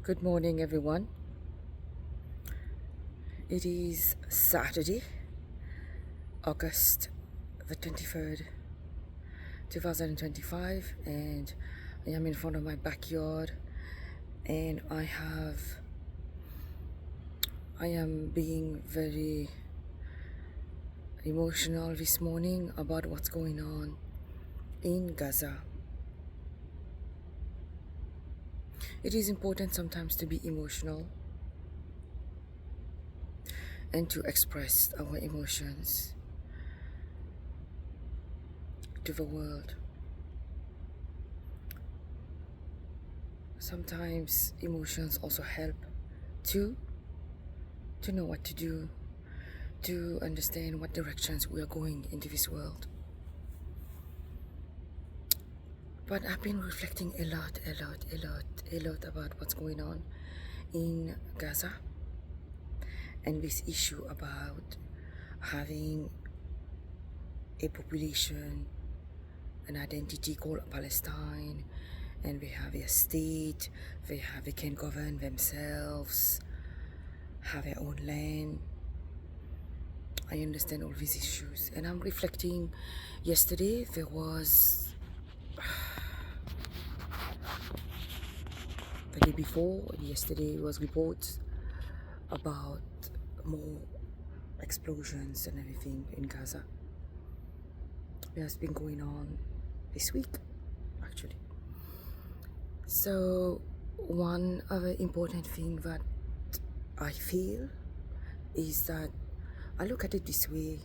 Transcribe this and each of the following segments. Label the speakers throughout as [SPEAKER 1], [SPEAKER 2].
[SPEAKER 1] Good morning, everyone. It is Saturday, August the 23rd, 2025, and I am in front of my backyard. And I am being very emotional this morning about what's going on in Gaza. It is important sometimes to be emotional and to express our emotions to the world. Sometimes emotions also help to know what to do, to understand what directions we are going into this world. But I've been reflecting a lot about what's going on in Gaza and this issue about having a population, an identity called Palestine, and they have a state, they can govern themselves, have their own land. I understand all these issues, and I'm reflecting. Yesterday there was, the day before, yesterday was reports about more explosions and everything in Gaza. It has been going on this week, actually. So one other important thing that I feel is that I look at it this way.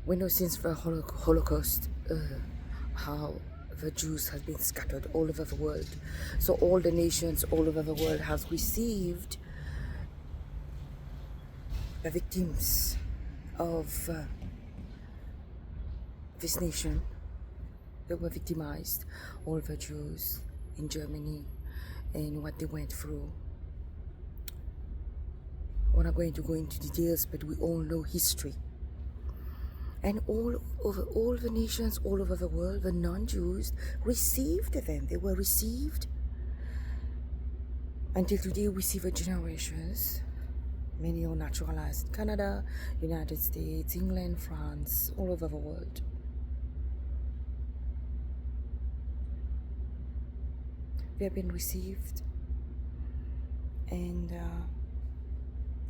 [SPEAKER 1] We know since the Holocaust how the Jews have been scattered all over the world. So all the nations all over the world have received the victims of this nation. They were victimized, all the Jews in Germany, and what they went through. We're not going to go into details, but we all know history. And all over all the nations all over the world, the non-Jews received them. They were received. Until today, we see the generations. Many are naturalized in Canada, United States, England, France, all over the world. They have been received, and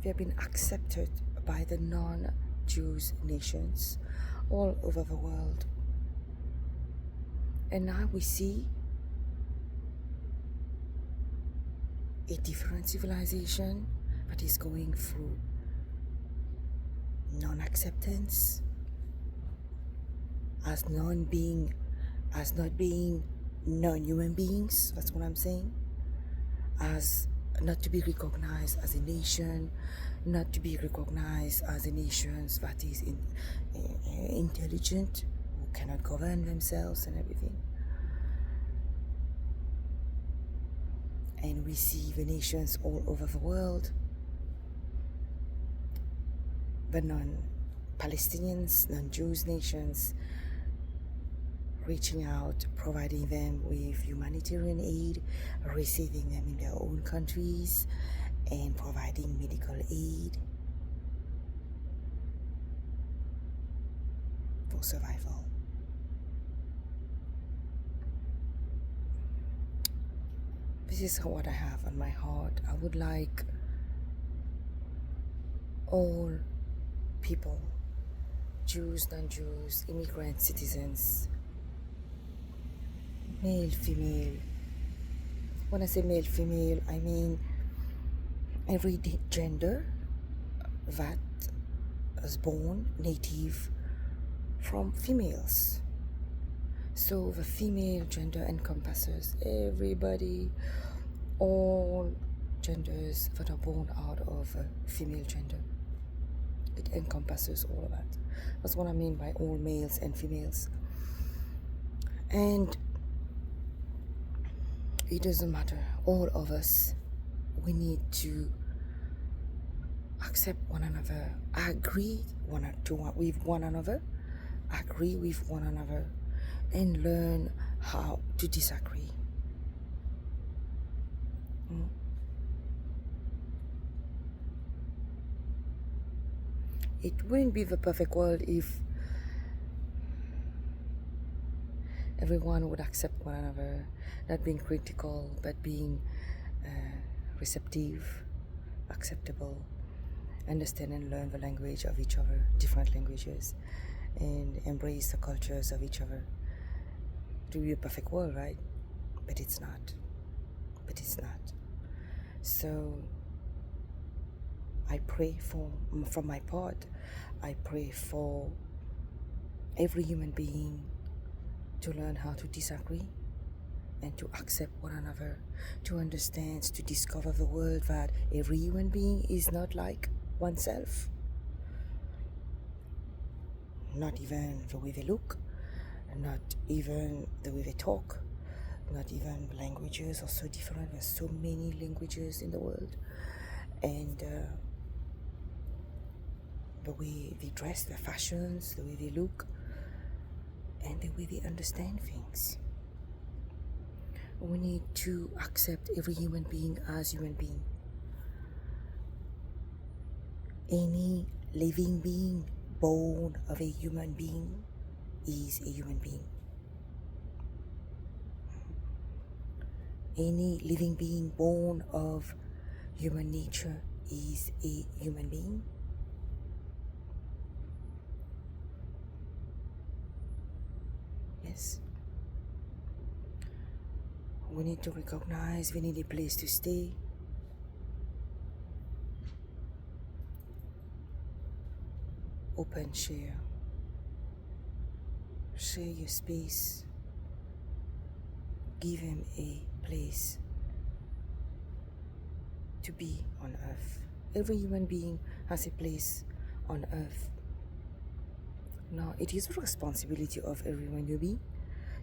[SPEAKER 1] they have been accepted by the non-Jews nations all over the world. And now we see a different civilization that is going through non-acceptance, as not being non-human beings. That's what I'm saying. As not to be recognized as a nation, not to be recognized as a nation that is intelligent, who cannot govern themselves and everything. And we see the nations all over the world, the non-Palestinians, non-Jews nations, reaching out, providing them with humanitarian aid, receiving them in their own countries, and providing medical aid for survival. This is what I have on my heart. I would like all people, Jews, non-Jews, immigrant citizens, male, female. When I say male, female, I mean every gender that is born native from females. So the female gender encompasses everybody, all genders that are born out of a female gender. It encompasses all of that. That's what I mean by all males and females. And it doesn't matter. All of us, we need to accept one another, agree with one another, and learn how to disagree. Mm. It wouldn't be the perfect world if everyone would accept one another, not being critical, but being receptive, acceptable, understand and learn the language of each other, different languages, and embrace the cultures of each other. It would be a perfect world, right? But it's not. But it's not. So I pray from my part, I pray for every human being to learn how to disagree and to accept one another, to understand, to discover the world that every human being is not like oneself. Not even the way they look, not even the way they talk, not even languages are so different. There's so many languages in the world, and the way they dress, their fashions, the way they look, and the way they understand things. We need to accept every human being as human being. Any living being born of a human being is a human being. Any living being born of human nature is a human being. Yes. We need to recognize we need a place to stay. Open, share. Share your space. Give him a place to be on earth. Every human being has a place on earth. Now, it is the responsibility of every human being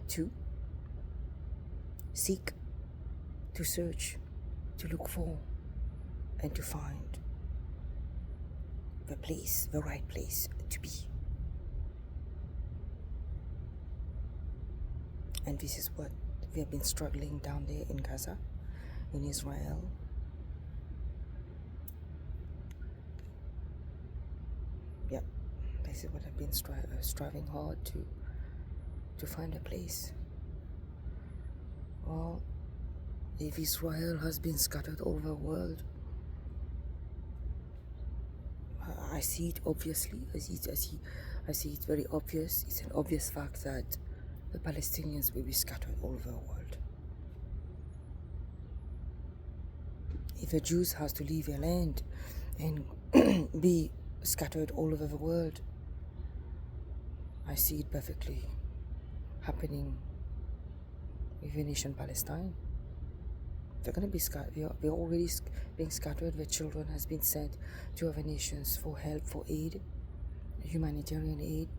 [SPEAKER 1] to seek, to search, to look for, and to find the place, the right place to be. And this is what we have been struggling down there in Gaza, in Israel. Yep, this is what I've been striving hard to find a place. Well, if Israel has been scattered all over the world, I see it obviously. I see it very obvious. It's an obvious fact that the Palestinians will be scattered all over the world. If the Jews has to leave their land and be scattered all over the world, I see it perfectly happening with the nation Palestine. They're going to be scattered. They're already being scattered. Their children has been sent to other nations for help, for aid, humanitarian aid.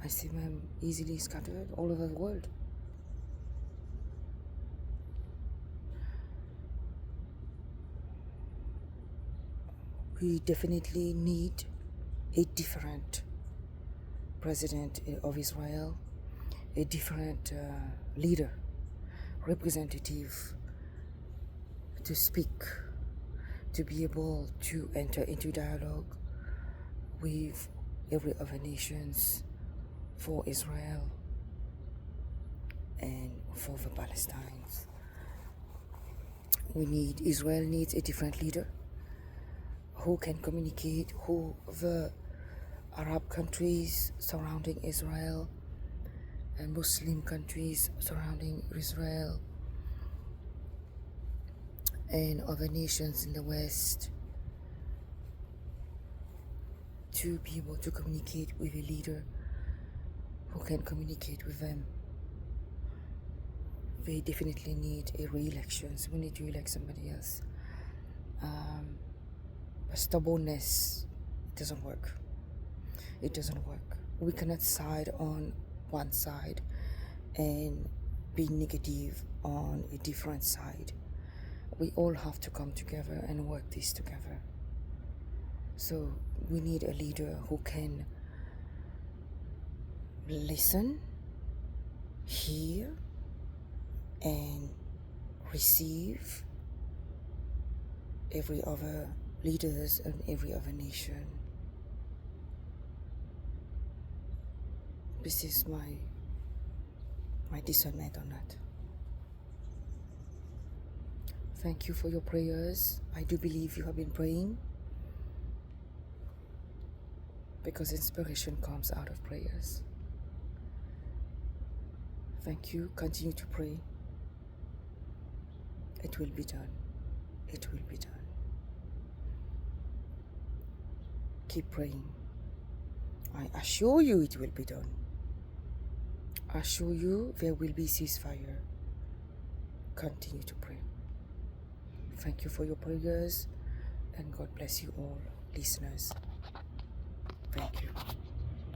[SPEAKER 1] I see them easily scattered all over the world. We definitely need a different president of Israel, a different leader, representative to speak, to be able to enter into dialogue with every other nations for Israel and for the Palestinians. Israel needs a different leader who can communicate, who the Arab countries surrounding Israel and Muslim countries surrounding Israel and other nations in the West, to be able to communicate with a leader who can communicate with them. They definitely need a re-election. So we need to elect somebody else. Stubbornness, it doesn't work. It doesn't work. We cannot side on one side and be negative on a different side. We all have to come together and work this together. So we need a leader who can listen, hear, and receive every other leaders and every other nation. This is my discernment on that. Thank you for your prayers. I do believe you have been praying, because inspiration comes out of prayers. Thank you. Continue to pray. It will be done. It will be done. Keep praying. I assure you it will be done. I assure you there will be ceasefire. Continue to pray. Thank you for your prayers, and God bless you all, listeners. Thank you.